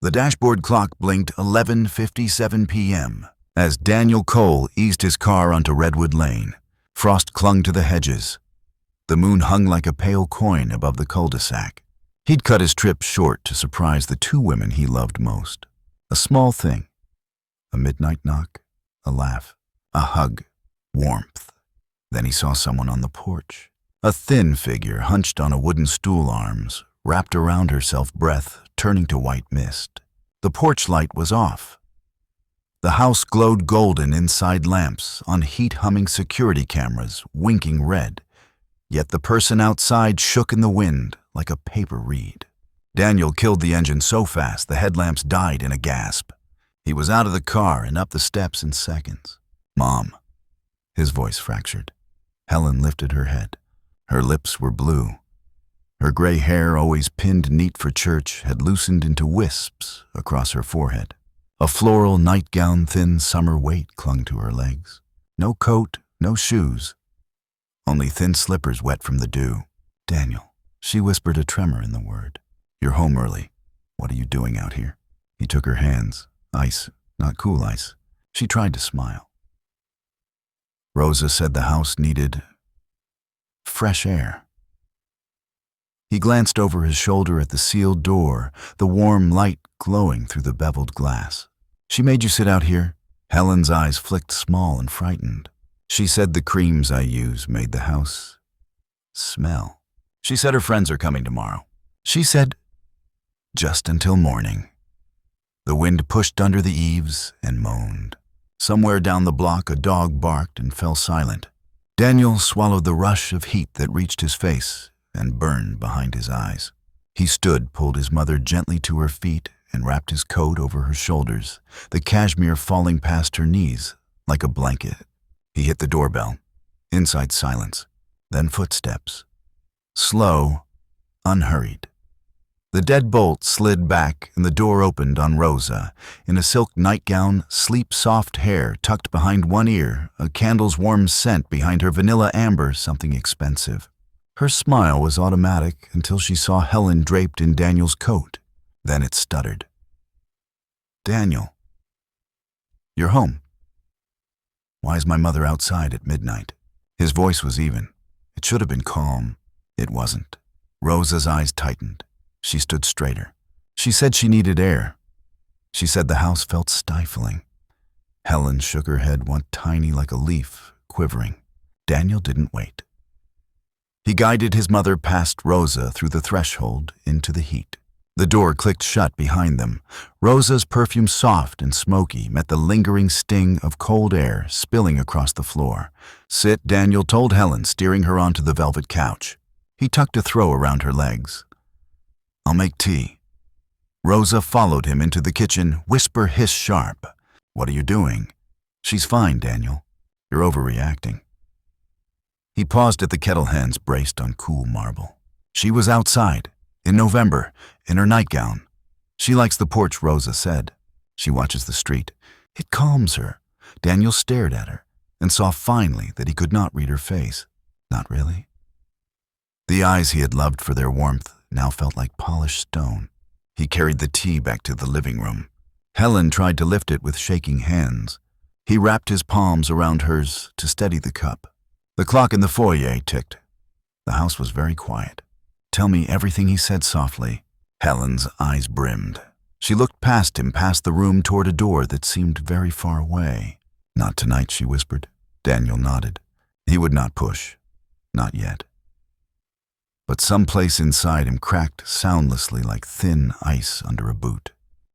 The dashboard clock blinked 11:57 p.m. as Daniel Cole eased his car onto Redwood Lane. Frost clung to the hedges. The moon hung like a pale coin above the cul-de-sac. He'd cut his trip short to surprise the two women he loved most. A small thing. A midnight knock, a laugh, a hug, warmth. Then he saw someone on the porch. A thin figure hunched on a wooden stool arms, wrapped around herself, breath turning to white mist. The porch light was off. The house glowed golden inside lamps on heat-humming security cameras, winking red. Yet the person outside shook in the wind like a paper reed. Daniel killed the engine so fast the headlamps died in a gasp. He was out of the car and up the steps in seconds. "Mom." His voice fractured. Helen lifted her head. Her lips were blue. Her gray hair, always pinned neat for church, had loosened into wisps across her forehead. A floral nightgown, thin summer weight clung to her legs. No coat, no shoes. Only thin slippers wet from the dew. "Daniel," she whispered, a tremor in the word. "You're home early. What are you doing out here?" He took her hands. Ice, not cool ice. She tried to smile. Rosa said the house needed fresh air. He glanced over his shoulder at the sealed door, the warm light glowing through the beveled glass. "She made you sit out here?" Helen's eyes flicked small and frightened. "She said the creams I use made the house smell. She said her friends are coming tomorrow. She said just until morning." The wind pushed under the eaves and moaned. Somewhere down the block a dog barked and fell silent. Daniel swallowed the rush of heat that reached his face and burned behind his eyes. He stood, pulled his mother gently to her feet, and wrapped his coat over her shoulders, the cashmere falling past her knees like a blanket. He hit the doorbell. Inside silence, then footsteps. Slow, unhurried. The deadbolt slid back and the door opened on Rosa, in a silk nightgown, sleep-soft hair tucked behind one ear, a candle's warm scent behind her vanilla amber, something expensive. Her smile was automatic until she saw Helen draped in Daniel's coat. Then it stuttered. "Daniel, you're home. Why is my mother outside at midnight?" His voice was even. It should have been calm. It wasn't. Rosa's eyes tightened. She stood straighter. She said she needed air. She said the house felt stifling. Helen shook her head, one tiny like a leaf, quivering. Daniel didn't wait. He guided his mother past Rosa through the threshold into the heat. The door clicked shut behind them. Rosa's perfume, soft and smoky, met the lingering sting of cold air spilling across the floor. "Sit," Daniel told Helen, steering her onto the velvet couch. He tucked a throw around her legs. "I'll make tea." Rosa followed him into the kitchen, whisper hiss sharp. "What are you doing?" "She's fine, Daniel. You're overreacting." He paused at the kettle hands braced on cool marble. She was outside, in November, in her nightgown. "She likes the porch," Rosa said. "She watches the street. It calms her." Daniel stared at her and saw finally that he could not read her face. Not really. The eyes he had loved for their warmth now felt like polished stone. He carried the tea back to the living room. Helen tried to lift it with shaking hands. He wrapped his palms around hers to steady the cup. The clock in the foyer ticked. The house was very quiet. "Tell me everything," he said softly. Helen's eyes brimmed. She looked past him, past the room, toward a door that seemed very far away. "Not tonight," she whispered. Daniel nodded. He would not push. Not yet. But someplace inside him cracked soundlessly like thin ice under a boot.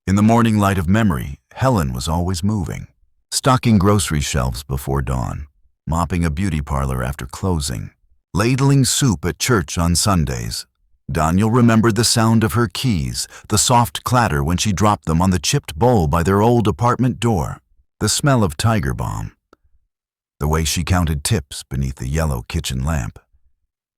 In the morning light of memory, Helen was always moving, stocking grocery shelves before dawn, mopping a beauty parlor after closing, ladling soup at church on Sundays. Daniel remembered the sound of her keys, the soft clatter when she dropped them on the chipped bowl by their old apartment door, the smell of Tiger Balm, the way she counted tips beneath the yellow kitchen lamp,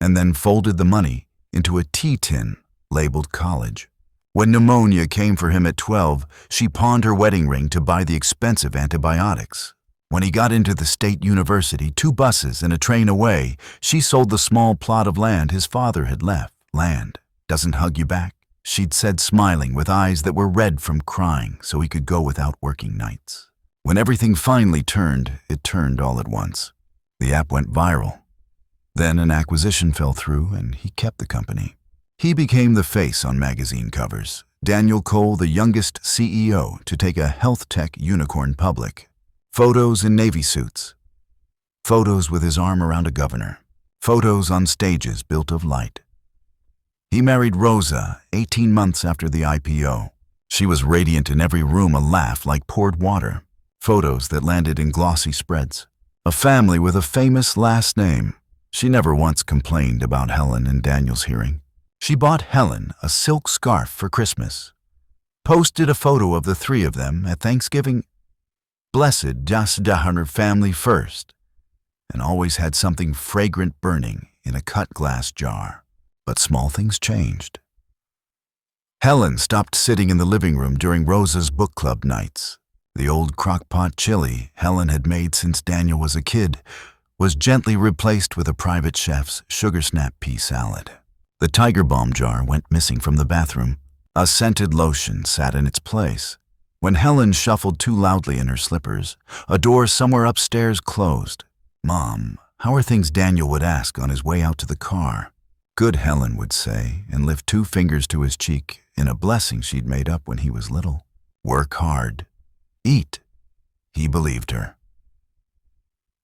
and then folded the money into a tea tin labeled college. When pneumonia came for him at 12, she pawned her wedding ring to buy the expensive antibiotics. When he got into the state university, 2 buses and a train away, she sold the small plot of land his father had left. "Land doesn't hug you back," she'd said, smiling with eyes that were red from crying so he could go without working nights. When everything finally turned, it turned all at once. The app went viral. Then an acquisition fell through and he kept the company. He became the face on magazine covers. Daniel Cole, the youngest CEO to take a health tech unicorn public. Photos in Navy suits. Photos with his arm around a governor. Photos on stages built of light. He married Rosa 18 months after the IPO. She was radiant in every room, a laugh like poured water. Photos that landed in glossy spreads. A family with a famous last name. She never once complained about Helen in Daniel's hearing. She bought Helen a silk scarf for Christmas. Posted a photo of the three of them at Thanksgiving. Blessed just her family first. And always had something fragrant burning in a cut glass jar. But small things changed. Helen stopped sitting in the living room during Rosa's book club nights. The old crock-pot chili Helen had made since Daniel was a kid was gently replaced with a private chef's sugar snap pea salad. The Tiger Balm jar went missing from the bathroom. A scented lotion sat in its place. When Helen shuffled too loudly in her slippers, a door somewhere upstairs closed. "Mom, how are things?" Daniel would ask on his way out to the car. "Good," Helen would say, and lift 2 fingers to his cheek in a blessing she'd made up when he was little. "Work hard. Eat." He believed her.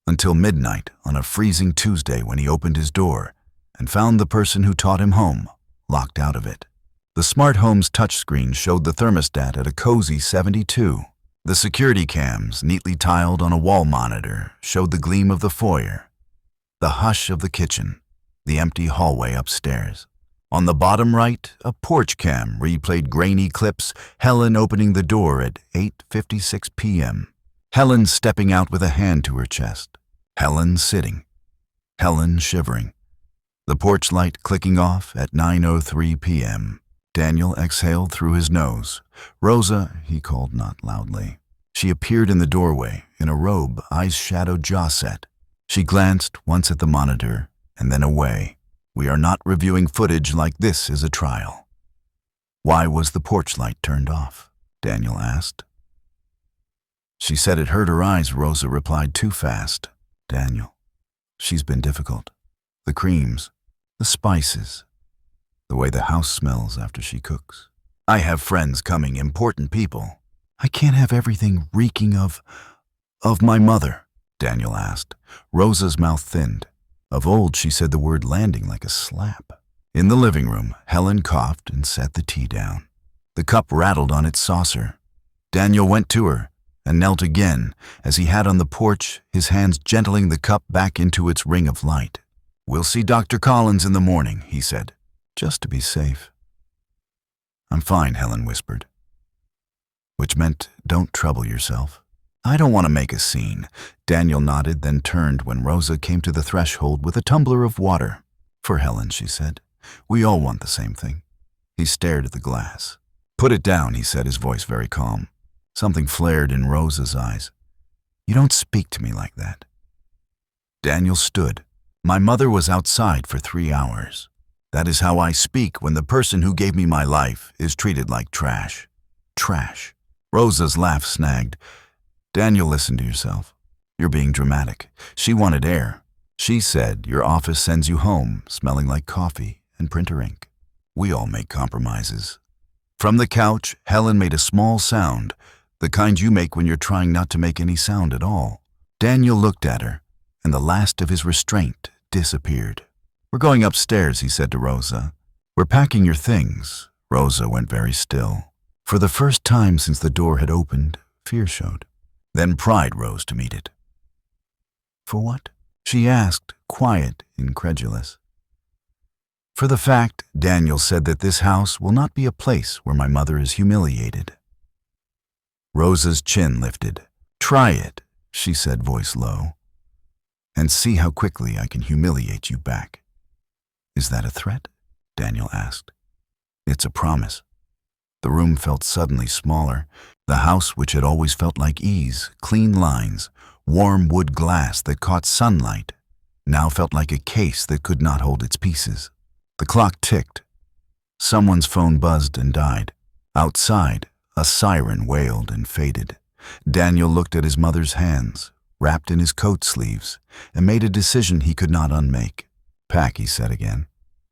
Until midnight on a freezing Tuesday when he opened his door and found the person who taught him home locked out of it. The smart home's touchscreen showed the thermostat at a cozy 72. The security cams, neatly tiled on a wall monitor, showed the gleam of the foyer, the hush of the kitchen, the empty hallway upstairs. On the bottom right, a porch cam replayed grainy clips, Helen opening the door at 8:56 p.m. Helen stepping out with a hand to her chest. Helen sitting. Helen shivering. The porch light clicking off at 9:03 p.m. Daniel exhaled through his nose. "Rosa," he called not loudly. She appeared in the doorway, in a robe, eyes shadowed, jaw set. She glanced once at the monitor and then away. "We are not reviewing footage like this is a trial." "Why was the porch light turned off?" Daniel asked. She said it hurt her eyes. Rosa replied too fast. "Daniel, she's been difficult. The creams, the spices, the way the house smells after she cooks. I have friends coming, important people. I can't have everything reeking of my mother," Daniel asked. Rosa's mouth thinned. Of old, she said the word landing like a slap. In the living room, Helen coughed and set the tea down. The cup rattled on its saucer. Daniel went to her and knelt again as he had on the porch, his hands gentling the cup back into its ring of light. "We'll see Dr. Collins in the morning," he said, "just to be safe." "I'm fine," Helen whispered. Which meant, "Don't trouble yourself." "I don't want to make a scene." Daniel nodded, then turned when Rosa came to the threshold with a tumbler of water. "For Helen," she said. "We all want the same thing." He stared at the glass. "Put it down," he said, his voice very calm. Something flared in Rosa's eyes. "You don't speak to me like that." Daniel stood. "My mother was outside for 3 hours. That is how I speak when the person who gave me my life is treated like trash." "Trash." Rosa's laugh snagged. "Daniel, listen to yourself. You're being dramatic." She wanted air. She said, "Your office sends you home, smelling like coffee and printer ink." We all make compromises. From the couch, Helen made a small sound, the kind you make when you're trying not to make any sound at all. Daniel looked at her, and the last of his restraint disappeared. "We're going upstairs," he said to Rosa. "We're packing your things." Rosa went very still. For the first time since the door had opened, fear showed. Then pride rose to meet it. "For what?" she asked, quiet, incredulous. "For the fact," Daniel said, "that this house will not be a place where my mother is humiliated." Rosa's chin lifted. "Try it," she said, voice low, "and see how quickly I can humiliate you back." "Is that a threat?" Daniel asked. "It's a promise." The room felt suddenly smaller. The house, which had always felt like ease, clean lines, warm wood glass that caught sunlight, now felt like a case that could not hold its pieces. The clock ticked. Someone's phone buzzed and died. Outside, a siren wailed and faded. Daniel looked at his mother's hands, wrapped in his coat sleeves, and made a decision he could not unmake. "Pack," he said again.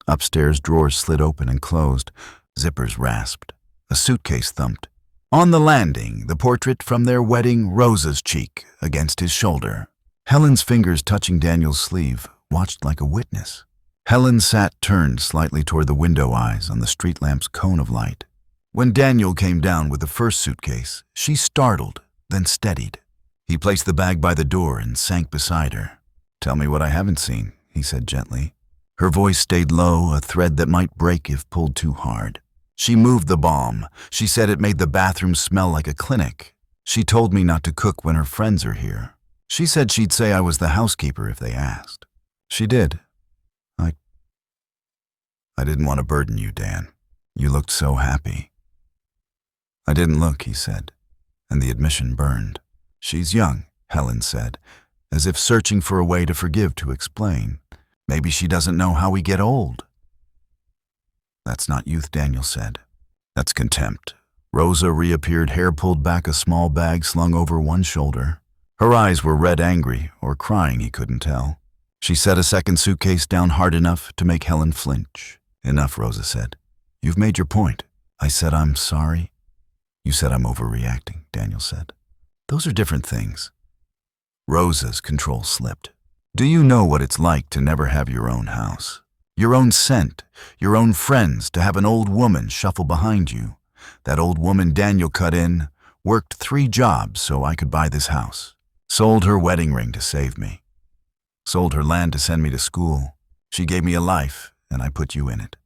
Upstairs, drawers slid open and closed. Zippers rasped. A suitcase thumped. On the landing, the portrait from their wedding, Rosa's cheek against his shoulder. Helen's fingers touching Daniel's sleeve, watched like a witness. Helen sat turned slightly toward the window eyes on the street lamp's cone of light. When Daniel came down with the first suitcase, she startled, then steadied. He placed the bag by the door and sank beside her. "Tell me what I haven't seen," he said gently. Her voice stayed low, a thread that might break if pulled too hard. "She moved the bomb. She said it made the bathroom smell like a clinic. She told me not to cook when her friends are here. She said she'd say I was the housekeeper if they asked. She did. I didn't want to burden you, Dan. You looked so happy." "I didn't look," he said, and the admission burned. "She's young," Helen said, as if searching for a way to forgive, to explain. "Maybe she doesn't know how we get old." "That's not youth," Daniel said. "That's contempt." Rosa reappeared, hair pulled back, a small bag slung over one shoulder. Her eyes were red angry, or crying, he couldn't tell. She set a second suitcase down hard enough to make Helen flinch. "Enough," Rosa said. "You've made your point." "I said I'm sorry." "You said I'm overreacting," Daniel said. "Those are different things." Rosa's control slipped. "Do you know what it's like to never have your own house? Your own scent, your own friends, to have an old woman shuffle behind you? That old woman Daniel cut in, worked 3 jobs so I could buy this house. Sold her wedding ring to save me. Sold her land to send me to school. She gave me a life, and I put you in it.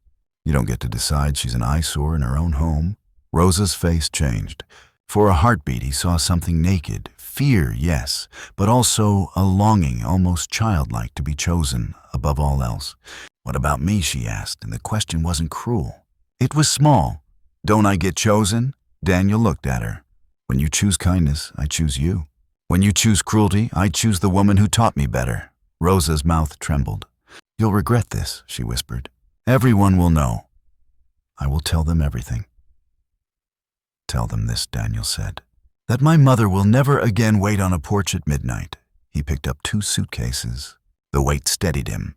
You don't get to decide she's an eyesore in her own home." Rosa's face changed. For a heartbeat, he saw something naked. Fear, yes, but also a longing, almost childlike, to be chosen above all else. "What about me?" she asked, and the question wasn't cruel. It was small. "Don't I get chosen?" Daniel looked at her. "When you choose kindness, I choose you. When you choose cruelty, I choose the woman who taught me better." Rosa's mouth trembled. "You'll regret this," she whispered. "Everyone will know. I will tell them everything." "Tell them this," Daniel said. "That my mother will never again wait on a porch at midnight." He picked up 2 suitcases. The weight steadied him.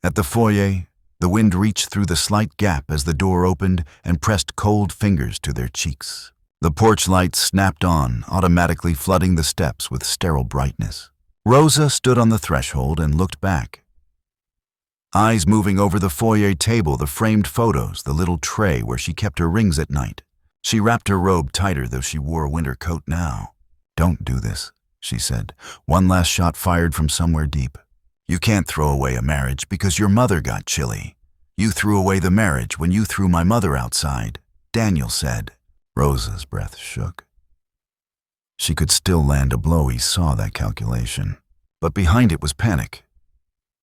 At the foyer, the wind reached through the slight gap as the door opened and pressed cold fingers to their cheeks. The porch lights snapped on, automatically flooding the steps with sterile brightness. Rosa stood on the threshold and looked back. Eyes moving over the foyer table, the framed photos, the little tray where she kept her rings at night. She wrapped her robe tighter, though she wore a winter coat now. "Don't do this," she said. One last shot fired from somewhere deep. "You can't throw away a marriage because your mother got chilly. You threw away the marriage when you threw my mother outside," Daniel said. Rosa's breath shook. She could still land a blow, he saw that calculation. But behind it was panic.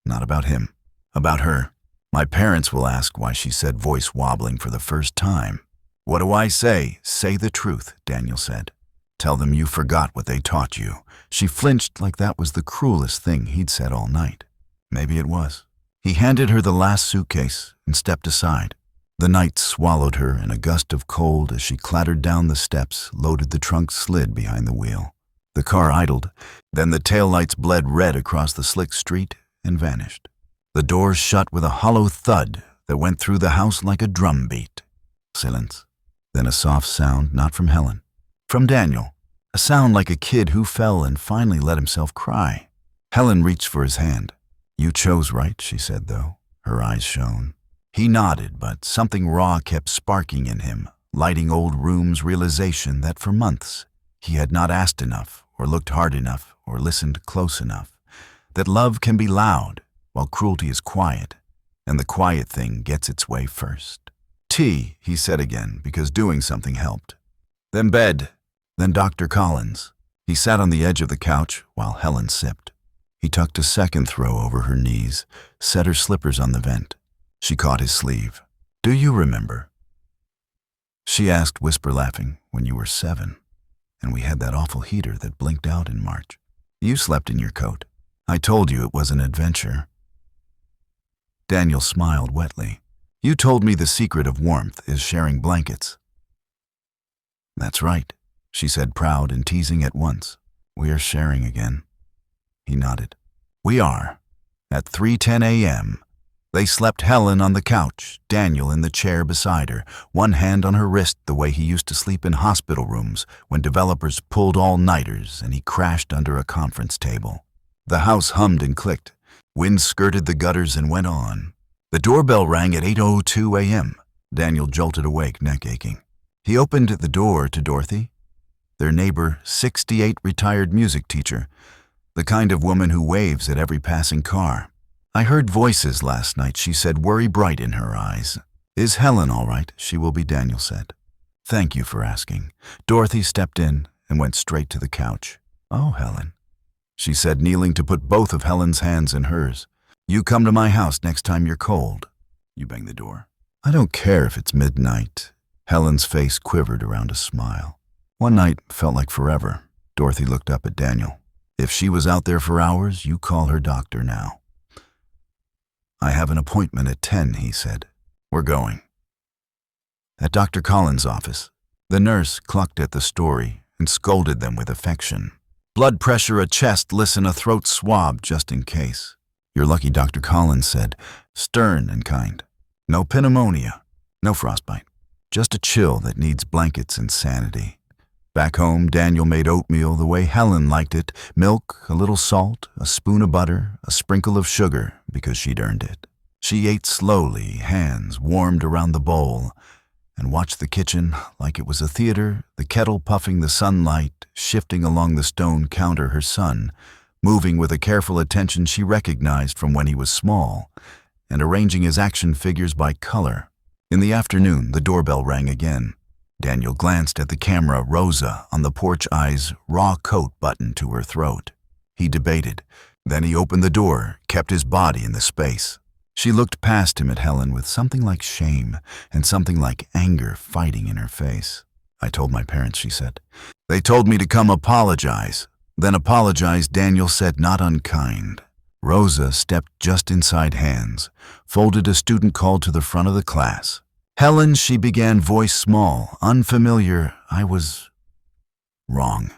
Not about him. About her. "My parents will ask why," she said, voice wobbling for the first time. "What do I say?" "Say the truth," Daniel said. "Tell them you forgot what they taught you." She flinched like that was the cruelest thing he'd said all night. Maybe it was. He handed her the last suitcase and stepped aside. The night swallowed her in a gust of cold as she clattered down the steps, loaded the trunk, slid behind the wheel. The car idled, then the taillights bled red across the slick street and vanished. The doors shut with a hollow thud that went through the house like a drum beat. Silence. Then a soft sound, not from Helen, from Daniel. A sound like a kid who fell and finally let himself cry. Helen reached for his hand. "You chose right," she said, though. Her eyes shone. He nodded, but something raw kept sparking in him, lighting old rooms, realization that for months he had not asked enough, or looked hard enough, or listened close enough. That love can be loud, while cruelty is quiet, and the quiet thing gets its way first. "Tea," he said again, because doing something helped. Then bed, then Dr. Collins. He sat on the edge of the couch while Helen sipped. He tucked a second throw over her knees, set her slippers on the vent. She caught his sleeve. "Do you remember?" She asked, whisper laughing, "When you were 7, and we had that awful heater that blinked out in March. You slept in your coat. I told you it was an adventure." Daniel smiled wetly. You told me the secret of warmth is sharing blankets. That's right, she said, proud and teasing at once. We are sharing again. He nodded. We are. At 3:10 a.m., they slept Helen on the couch, Daniel in the chair beside her, one hand on her wrist the way he used to sleep in hospital rooms when developers pulled all-nighters and he crashed under a conference table. The house hummed and clicked. Wind skirted the gutters and went on. The doorbell rang at 8:02 a.m. Daniel jolted awake, neck aching. He opened the door to Dorothy, their neighbor, 68 retired music teacher, the kind of woman who waves at every passing car. I heard voices last night, she said, worry bright in her eyes. Is Helen all right? She will be, Daniel said. Thank you for asking. Dorothy stepped in and went straight to the couch. Oh, Helen, she said, kneeling to put both of Helen's hands in hers. You come to my house next time you're cold. You bang the door. I don't care if it's midnight. Helen's face quivered around a smile. One night felt like forever. Dorothy looked up at Daniel. If she was out there for hours, you call her doctor now. I have an appointment at 10, he said. We're going. At Dr. Collins' office, the nurse clucked at the story and scolded them with affection. Blood pressure, a chest, listen, a throat swab, just in case. You're lucky, Dr. Collins said, stern and kind. No pneumonia, no frostbite, just a chill that needs blankets and sanity. Back home, Daniel made oatmeal the way Helen liked it, milk, a little salt, a spoon of butter, a sprinkle of sugar, because she'd earned it. She ate slowly, hands warmed around the bowl, and watched the kitchen like it was a theater, the kettle puffing the sunlight, shifting along the stone counter her son, moving with a careful attention she recognized from when he was small, and arranging his action figures by color. In the afternoon, the doorbell rang again. Daniel glanced at the camera, Rosa, on the porch, eyes raw coat buttoned to her throat. He debated. Then he opened the door, kept his body in the space. She looked past him at Helen with something like shame and something like anger fighting in her face. I told my parents, she said. They told me to come apologize. Then apologize, Daniel said, not unkind. Rosa stepped just inside hands, folded a student called to the front of the class. Helen, she began, voice small, unfamiliar. I was wrong.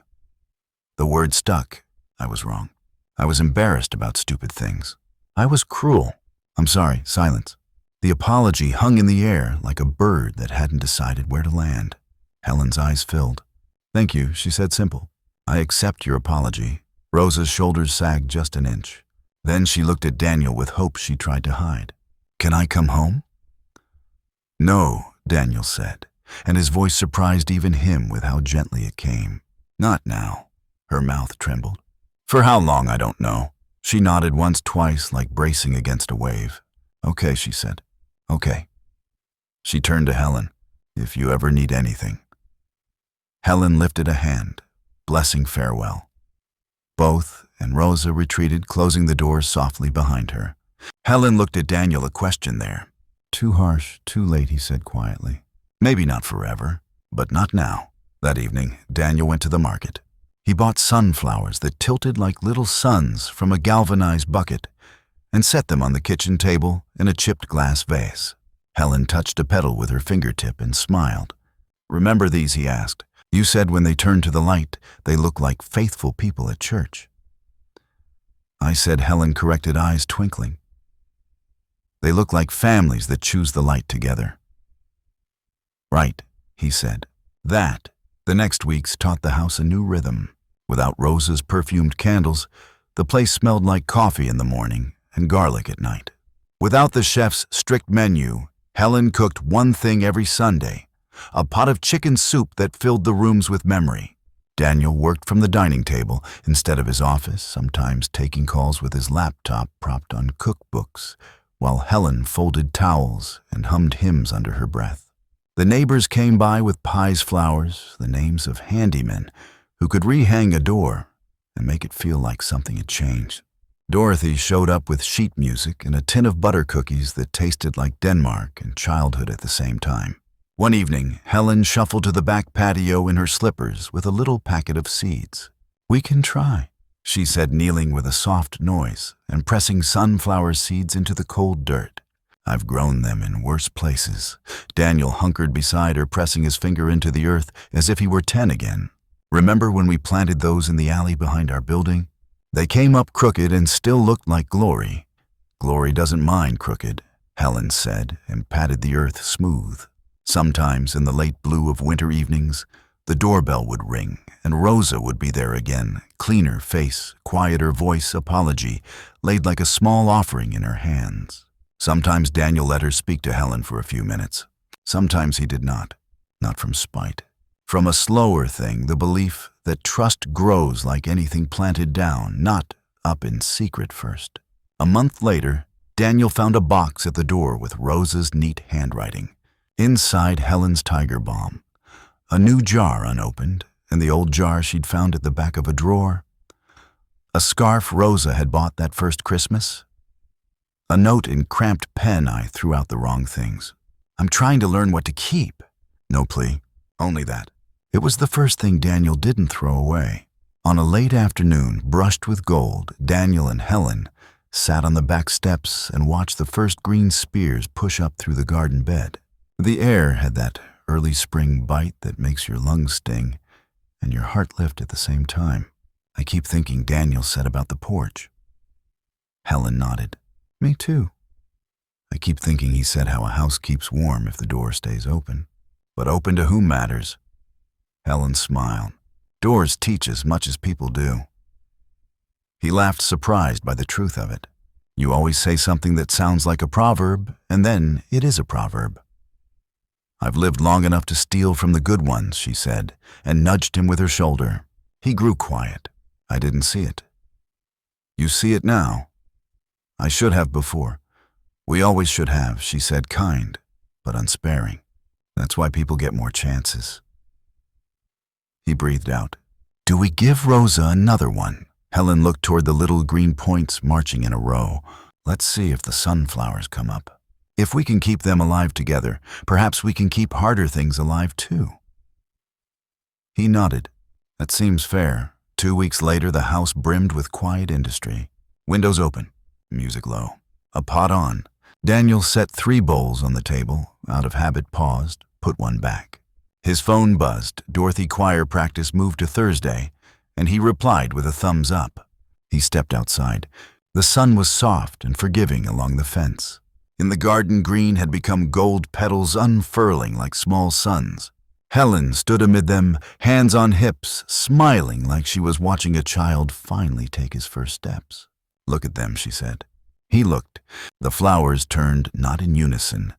The word stuck. I was wrong. I was embarrassed about stupid things. I was cruel. I'm sorry, silence. The apology hung in the air like a bird that hadn't decided where to land. Helen's eyes filled. Thank you, she said, simple. I accept your apology. Rosa's shoulders sagged just an inch. Then she looked at Daniel with hope she tried to hide. Can I come home? No, Daniel said, and his voice surprised even him with how gently it came. Not now. Her mouth trembled. For how long, I don't know. She nodded once, twice, like bracing against a wave. Okay, she said. Okay. She turned to Helen. If you ever need anything. Helen lifted a hand, blessing farewell. Both and Rosa retreated, closing the door softly behind her. Helen looked at Daniel, a question there. Too harsh, too late, he said quietly. Maybe not forever, but not now. That evening, Daniel went to the market. He bought sunflowers that tilted like little suns from a galvanized bucket and set them on the kitchen table in a chipped glass vase. Helen touched a petal with her fingertip and smiled. Remember these, he asked. You said when they turn to the light, they look like faithful people at church. I said, Helen corrected, eyes twinkling. They look like families that choose the light together. Right, he said. That, the next weeks, taught the house a new rhythm. Without Rosa's perfumed candles, the place smelled like coffee in the morning and garlic at night. Without the chef's strict menu, Helen cooked one thing every Sunday, a pot of chicken soup that filled the rooms with memory. Daniel worked from the dining table instead of his office, sometimes taking calls with his laptop propped on cookbooks, while Helen folded towels and hummed hymns under her breath. The neighbors came by with pies, flowers, the names of handymen who could rehang a door and make it feel like something had changed. Dorothy showed up with sheet music and a tin of butter cookies that tasted like Denmark and childhood at the same time. One evening, Helen shuffled to the back patio in her slippers with a little packet of seeds. We can try, she said, kneeling with a soft noise and pressing sunflower seeds into the cold dirt. I've grown them in worse places. Daniel hunkered beside her, pressing his finger into the earth as if he were 10 again. Remember when we planted those in the alley behind our building? They came up crooked and still looked like Glory. Glory doesn't mind crooked, Helen said, and patted the earth smooth. Sometimes in the late blue of winter evenings, the doorbell would ring, and Rosa would be there again, cleaner face, quieter voice, apology, laid like a small offering in her hands. Sometimes Daniel let her speak to Helen for a few minutes. Sometimes he did not from spite. From a slower thing, the belief that trust grows like anything planted down, not up in secret first. A month later, Daniel found a box at the door with Rosa's neat handwriting. Inside, Helen's tiger balm. A new jar unopened, and the old jar she'd found at the back of a drawer. A scarf Rosa had bought that first Christmas. A note in cramped pen. I threw out the wrong things. I'm trying to learn what to keep. No plea, only that. It was the first thing Daniel didn't throw away. On a late afternoon, brushed with gold, Daniel and Helen sat on the back steps and watched the first green spears push up through the garden bed. The air had that early spring bite that makes your lungs sting and your heart lift at the same time. I keep thinking Daniel said about the porch. Helen nodded. Me too. I keep thinking he said how a house keeps warm if the door stays open. But open to whom matters. Helen smiled. Doors teach as much as people do. He laughed, surprised by the truth of it. You always say something that sounds like a proverb, and then it is a proverb. I've lived long enough to steal from the good ones, she said, and nudged him with her shoulder. He grew quiet. I didn't see it. You see it now. I should have before. We always should have, she said, kind, but unsparing. That's why people get more chances. He breathed out. Do we give Rosa another one? Helen looked toward the little green points marching in a row. Let's see if the sunflowers come up. If we can keep them alive together, perhaps we can keep harder things alive too. He nodded. That seems fair. 2 weeks later, the house brimmed with quiet industry. Windows open, music low, a pot on. Daniel set 3 bowls on the table, out of habit paused, put one back. His phone buzzed. Dorothy choir practice moved to Thursday, and he replied with a thumbs up. He stepped outside. The sun was soft and forgiving along the fence. In the garden, green had become gold petals unfurling like small suns. Helen stood amid them, hands on hips, smiling like she was watching a child finally take his first steps. Look at them, she said. He looked. The flowers turned not in unison,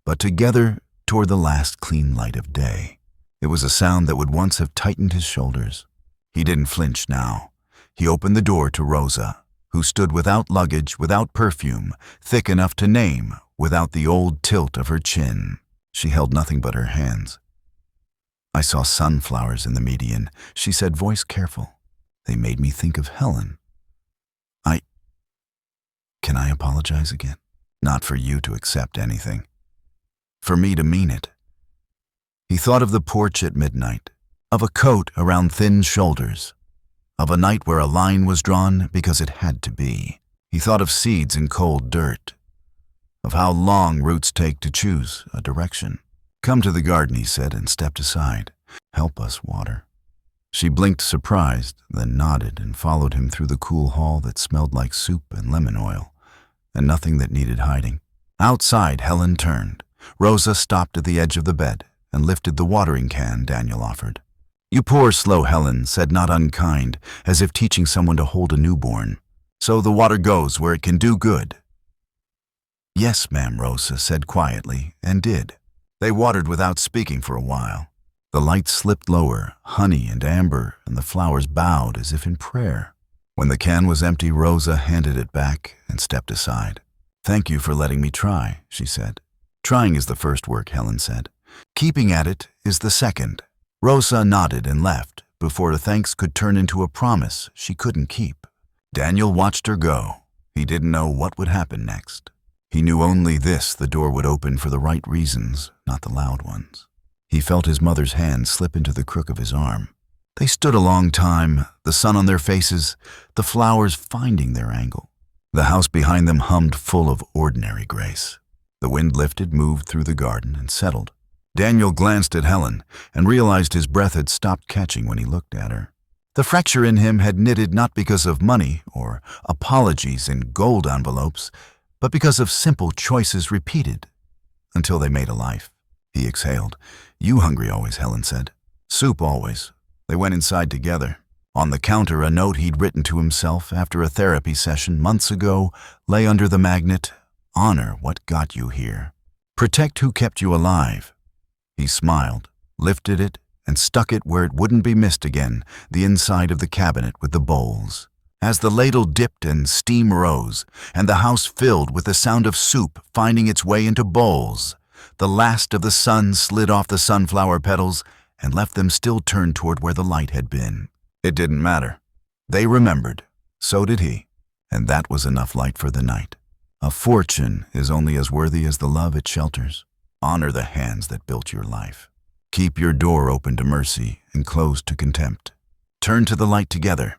but together toward the last clean light of day. It was a sound that would once have tightened his shoulders. He didn't flinch now. He opened the door to Rosa, who stood without luggage, without perfume, thick enough to name, without the old tilt of her chin. She held nothing but her hands. I saw sunflowers in the median, she said, voice careful. They made me think of Helen. Can I apologize again? Not for you to accept anything. For me to mean it. He thought of the porch at midnight, of a coat around thin shoulders, of a night where a line was drawn because it had to be. He thought of seeds in cold dirt, of how long roots take to choose a direction. Come to the garden, he said, and stepped aside. Help us water. She blinked surprised, then nodded and followed him through the cool hall that smelled like soup and lemon oil, and nothing that needed hiding. Outside, Helen turned. Rosa stopped at the edge of the bed and lifted the watering can Daniel offered. You pour slow, Helen said, not unkind, as if teaching someone to hold a newborn. So the water goes where it can do good. Yes, ma'am, Rosa said quietly, and did. They watered without speaking for a while. The light slipped lower, honey and amber, and the flowers bowed as if in prayer. When the can was empty, Rosa handed it back and stepped aside. Thank you for letting me try, she said. Trying is the first work, Helen said. Keeping at it is the second. Rosa nodded and left before the thanks could turn into a promise she couldn't keep. Daniel watched her go. He didn't know what would happen next. He knew only this: the door would open for the right reasons, not the loud ones. He felt his mother's hand slip into the crook of his arm. They stood a long time, the sun on their faces, the flowers finding their angle. The house behind them hummed full of ordinary grace. The wind lifted, moved through the garden, and settled. Daniel glanced at Helen and realized his breath had stopped catching when he looked at her. The fracture in him had knitted not because of money or apologies in gold envelopes, but because of simple choices repeated until they made a life. He exhaled. "You hungry always," Helen said. "Soup always." They went inside together. On the counter, a note he'd written to himself after a therapy session months ago lay under the magnet, "Honor what got you here. Protect who kept you alive." He smiled, lifted it, and stuck it where it wouldn't be missed again, the inside of the cabinet with the bowls. As the ladle dipped and steam rose, and the house filled with the sound of soup finding its way into bowls, the last of the sun slid off the sunflower petals and left them still turned toward where the light had been. It didn't matter. They remembered. So did he. And that was enough light for the night. A fortune is only as worthy as the love it shelters. Honor the hands that built your life. Keep your door open to mercy and closed to contempt. Turn to the light together.